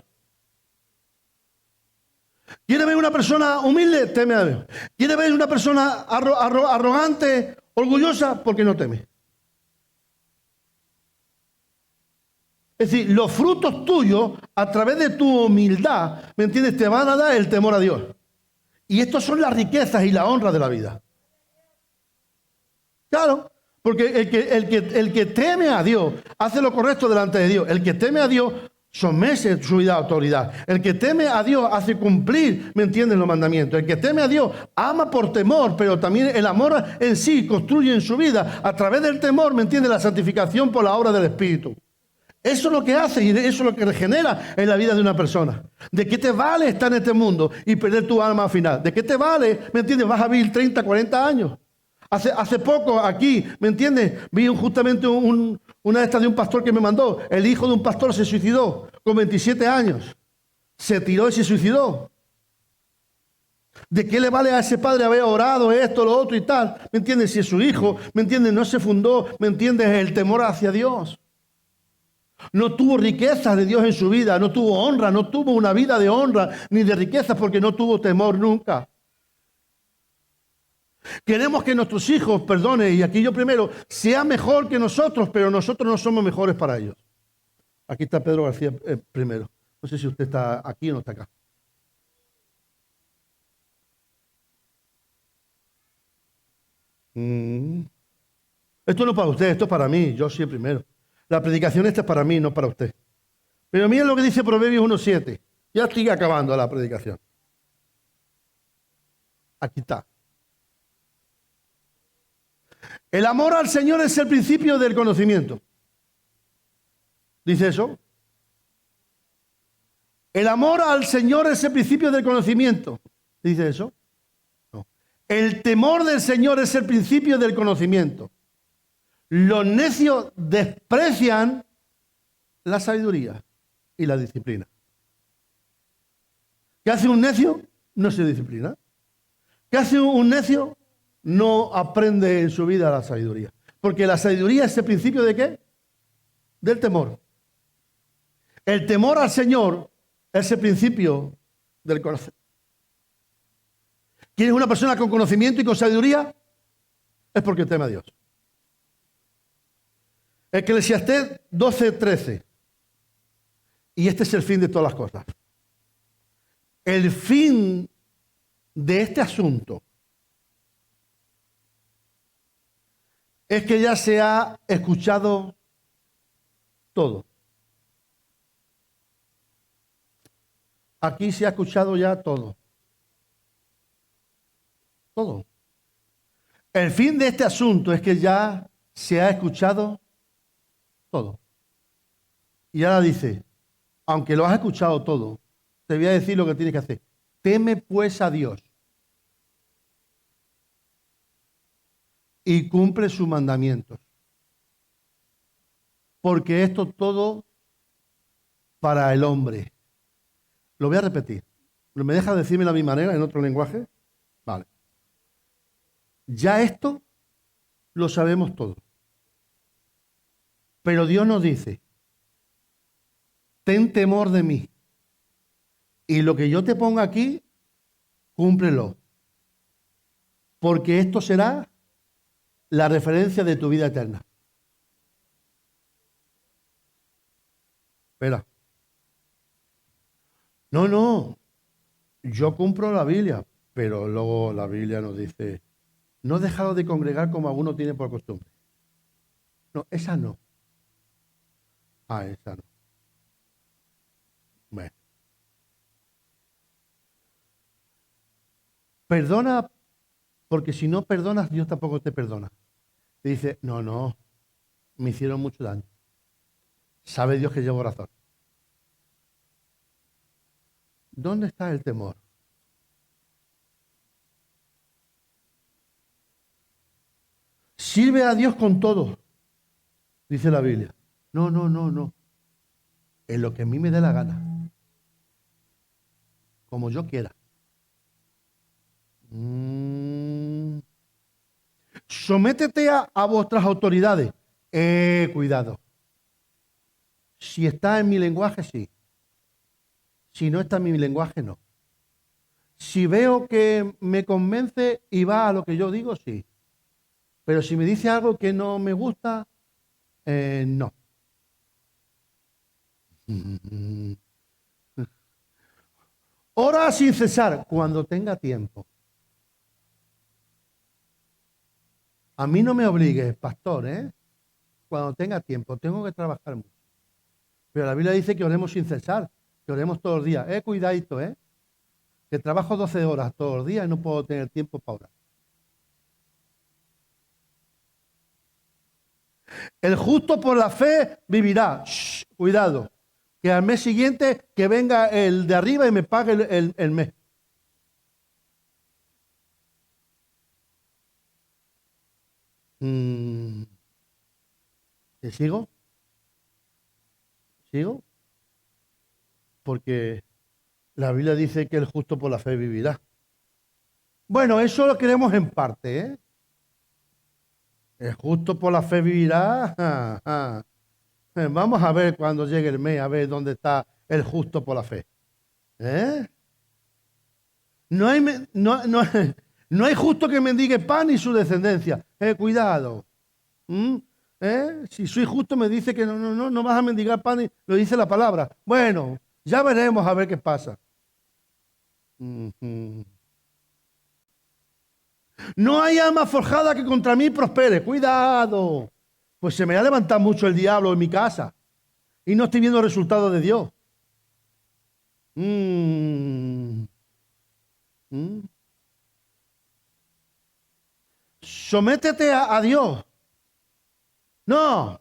¿Quieres ver una persona humilde? Teme a Dios. ¿Quieres ver una persona arrogante, orgullosa? Porque no teme. Es decir, los frutos tuyos, a través de tu humildad, ¿me entiendes? Te van a dar el temor a Dios. Y estas son las riquezas y la honra de la vida. Claro, porque el que teme a Dios hace lo correcto delante de Dios. El que teme a Dios somete su vida a autoridad. El que teme a Dios hace cumplir, ¿me entienden? Los mandamientos. El que teme a Dios ama por temor, pero también el amor en sí construye en su vida a través del temor, ¿me entiende? La santificación por la obra del Espíritu. Eso es lo que hace y eso es lo que regenera en la vida de una persona. ¿De qué te vale estar en este mundo y perder tu alma al final? ¿De qué te vale, me entiendes? Vas a vivir 30, 40 años. Hace poco aquí, ¿me entiendes? Vi justamente una de estas de un pastor que me mandó. El hijo de un pastor se suicidó con 27 años. Se tiró y se suicidó. ¿De qué le vale a ese padre haber orado esto, lo otro y tal? ¿Me entiendes? Si es su hijo, ¿me entiendes? No se fundó, ¿me entiendes? El temor hacia Dios. No tuvo riquezas de Dios en su vida, no tuvo honra, no tuvo una vida de honra ni de riquezas porque no tuvo temor nunca. Queremos que nuestros hijos, perdone, y aquí yo primero, sean mejor que nosotros, pero nosotros no somos mejores para ellos. Aquí está Pedro García primero. No sé si usted está aquí o no está acá. Esto no es para usted, esto es para mí, yo soy el primero. La predicación esta es para mí, no para usted. Pero miren lo que dice Proverbios 1:7. Ya estoy acabando la predicación. Aquí está. El amor al Señor es el principio del conocimiento. ¿Dice eso? El amor al Señor es el principio del conocimiento. ¿Dice eso? No. El temor del Señor es el principio del conocimiento. Los necios desprecian la sabiduría y la disciplina. ¿Qué hace un necio? No se disciplina. ¿Qué hace un necio? No aprende en su vida la sabiduría. Porque la sabiduría es el principio ¿de qué? Del temor. El temor al Señor es el principio del conocer. ¿Quieres una persona con conocimiento y con sabiduría? Es porque teme a Dios. Eclesiastés 12:13. Y este es el fin de todas las cosas. El fin de este asunto es que ya se ha escuchado todo. Aquí se ha escuchado ya todo. Todo. El fin de este asunto es que ya se ha escuchado todo. Y ahora dice, aunque lo has escuchado todo, te voy a decir lo que tienes que hacer. Teme pues a Dios y cumple sus mandamientos. porque esto todo para el hombre. Lo voy a repetir. ¿Me deja decírmelo a mi manera en otro lenguaje? Vale. Ya esto lo sabemos todo. Pero Dios nos dice, ten temor de mí. Y lo que yo te ponga aquí, cúmplelo. Porque esto será la referencia de tu vida eterna. Espera. No. Yo cumplo la Biblia, pero luego la Biblia nos dice, no dejado de congregar como alguno tiene por costumbre. No, esa no. Esa no. Bueno. Perdona, porque si no perdonas, Dios tampoco te perdona. Te dice, no, me hicieron mucho daño. Sabe Dios que llevo razón. ¿Dónde está el temor? Sirve a Dios con todo, dice la Biblia. No. En lo que a mí me dé la gana. Como yo quiera. Sométete a vuestras autoridades. Cuidado. Si está en mi lenguaje, sí. Si no está en mi lenguaje, no. Si veo que me convence y va a lo que yo digo, sí. Pero si me dice algo que no me gusta, no. Ora sin cesar, cuando tenga tiempo. A mí no me obligues, pastor, cuando tenga tiempo, tengo que trabajar mucho. Pero la Biblia dice que oremos sin cesar, que oremos todos los días. Cuidadito, que trabajo 12 horas todos los días y no puedo tener tiempo para orar. El justo por la fe vivirá. Cuidado, que al mes siguiente que venga el de arriba y me pague el mes. ¿Te sigo? ¿Sigo? Porque la Biblia dice que el justo por la fe vivirá. Bueno, eso lo queremos en parte, El justo por la fe vivirá. Vamos a ver cuando llegue el mes, a ver dónde está el justo por la fe. No hay justo que mendigue pan y su descendencia. Cuidado. Si soy justo me dice que no vas a mendigar pan, y lo dice la palabra. Bueno, ya veremos a ver qué pasa. No hay alma forjada que contra mí prospere. Cuidado. Pues se me ha levantado mucho el diablo en mi casa y no estoy viendo resultados de Dios. Sométete a Dios. No.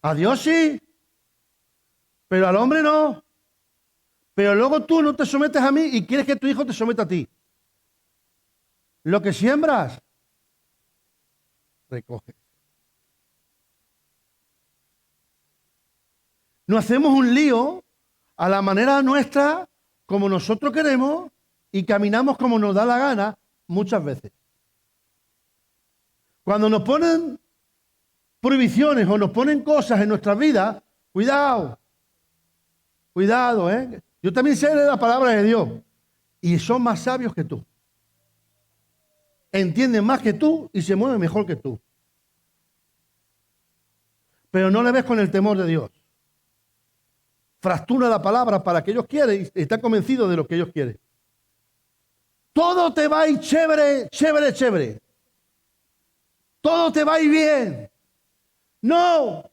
A Dios sí, pero al hombre no. Pero luego tú no te sometes a mí y quieres que tu hijo te someta a ti. Lo que siembras, recoges. No hacemos un lío a la manera nuestra, como nosotros queremos, y caminamos como nos da la gana muchas veces. Cuando nos ponen prohibiciones o nos ponen cosas en nuestras vidas, cuidado, Yo también sé de la palabra de Dios y son más sabios que tú. Entienden más que tú y se mueven mejor que tú. Pero no le ves con el temor de Dios. Fractura la palabra para que ellos quieren y están convencidos de lo que ellos quieren. Todo te va a ir chévere. Todo te va a ir bien. No.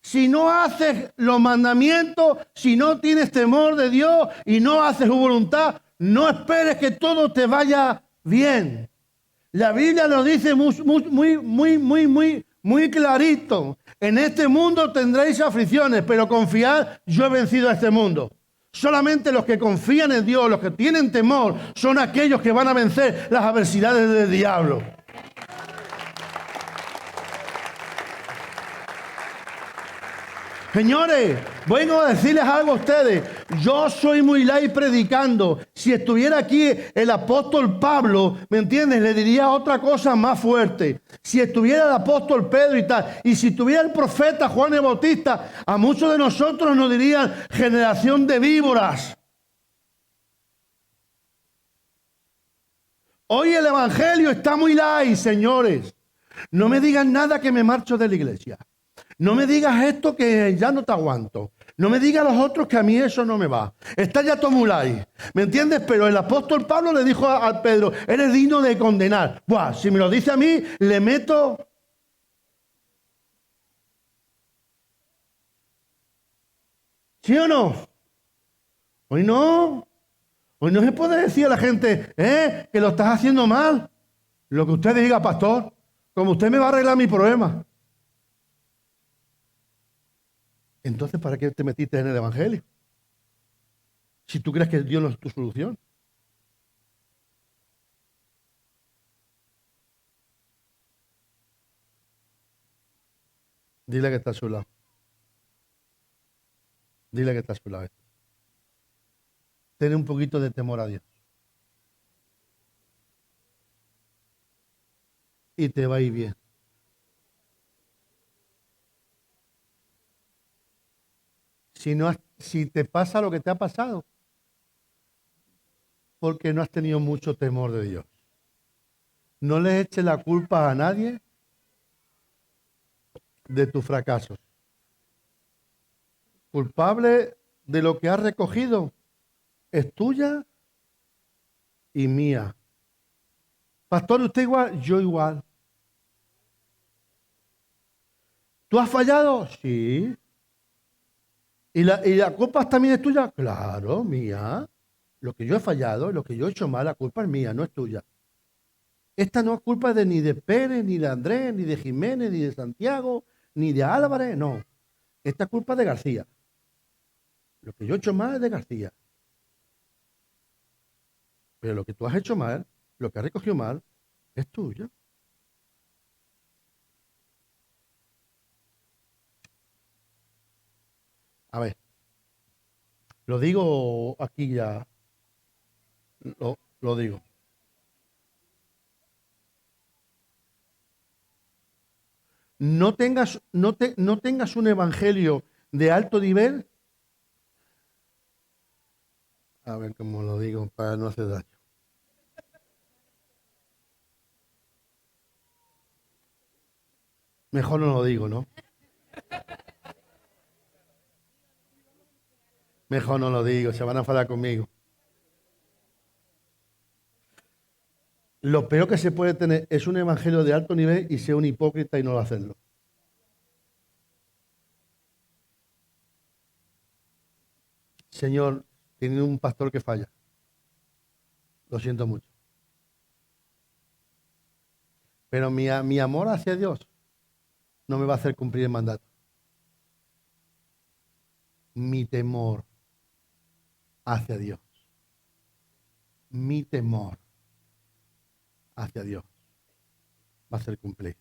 Si no haces los mandamientos, si no tienes temor de Dios y no haces su voluntad, no esperes que todo te vaya bien. La Biblia nos dice muy clarito. En este mundo tendréis aflicciones, pero confiad, yo he vencido a este mundo. Solamente los que confían en Dios, los que tienen temor, son aquellos que van a vencer las adversidades del diablo. Señores, vengo a decirles algo a ustedes. Yo soy muy light predicando. Si estuviera aquí el apóstol Pablo, ¿me entiendes? Le diría otra cosa más fuerte. Si estuviera el apóstol Pedro y tal, y si estuviera el profeta Juan el Bautista, a muchos de nosotros nos dirían generación de víboras. Hoy el evangelio está muy light, señores. No me digan nada que me marcho de la iglesia. No me digas esto que ya no te aguanto. No me digas a los otros que a mí eso no me va. Está ya todo muy light. ¿Me entiendes? Pero el apóstol Pablo le dijo a Pedro, eres digno de condenar. Buah, si me lo dice a mí, le meto... ¿Sí o no? Hoy no. Hoy no se puede decir a la gente, que lo estás haciendo mal. Lo que usted diga, pastor, como usted me va a arreglar mi problema. Entonces, ¿para qué te metiste en el evangelio? Si tú crees que Dios no es tu solución. Dile que está a su lado. Dile que está a su lado. Ten un poquito de temor a Dios. Y te va a ir bien. Si te pasa lo que te ha pasado, porque no has tenido mucho temor de Dios. No le eches la culpa a nadie de tus fracasos. Culpable de lo que has recogido es tuya y mía. Pastor, ¿usted igual? Yo igual. ¿Tú has fallado? Sí. ¿Y la culpa también es tuya? Claro, mía. Lo que yo he fallado, lo que yo he hecho mal, la culpa es mía, no es tuya. Esta no es culpa ni de Pérez, ni de Andrés, ni de Jiménez, ni de Santiago, ni de Álvarez, no. Esta es culpa de García. Lo que yo he hecho mal es de García. Pero lo que tú has hecho mal, lo que has recogido mal, es tuyo. A ver, lo digo aquí ya, lo digo. No tengas un evangelio de alto nivel. A ver cómo lo digo para no hacer daño. Mejor no lo digo, ¿no? Mejor no lo digo, se van a enfadar conmigo. Lo peor que se puede tener es un evangelio de alto nivel y ser un hipócrita y no hacerlo. Señor, tiene un pastor que falla. Lo siento mucho. Pero mi amor hacia Dios no me va a hacer cumplir el mandato. Mi temor hacia Dios. Mi temor hacia Dios va a hacer cumplir.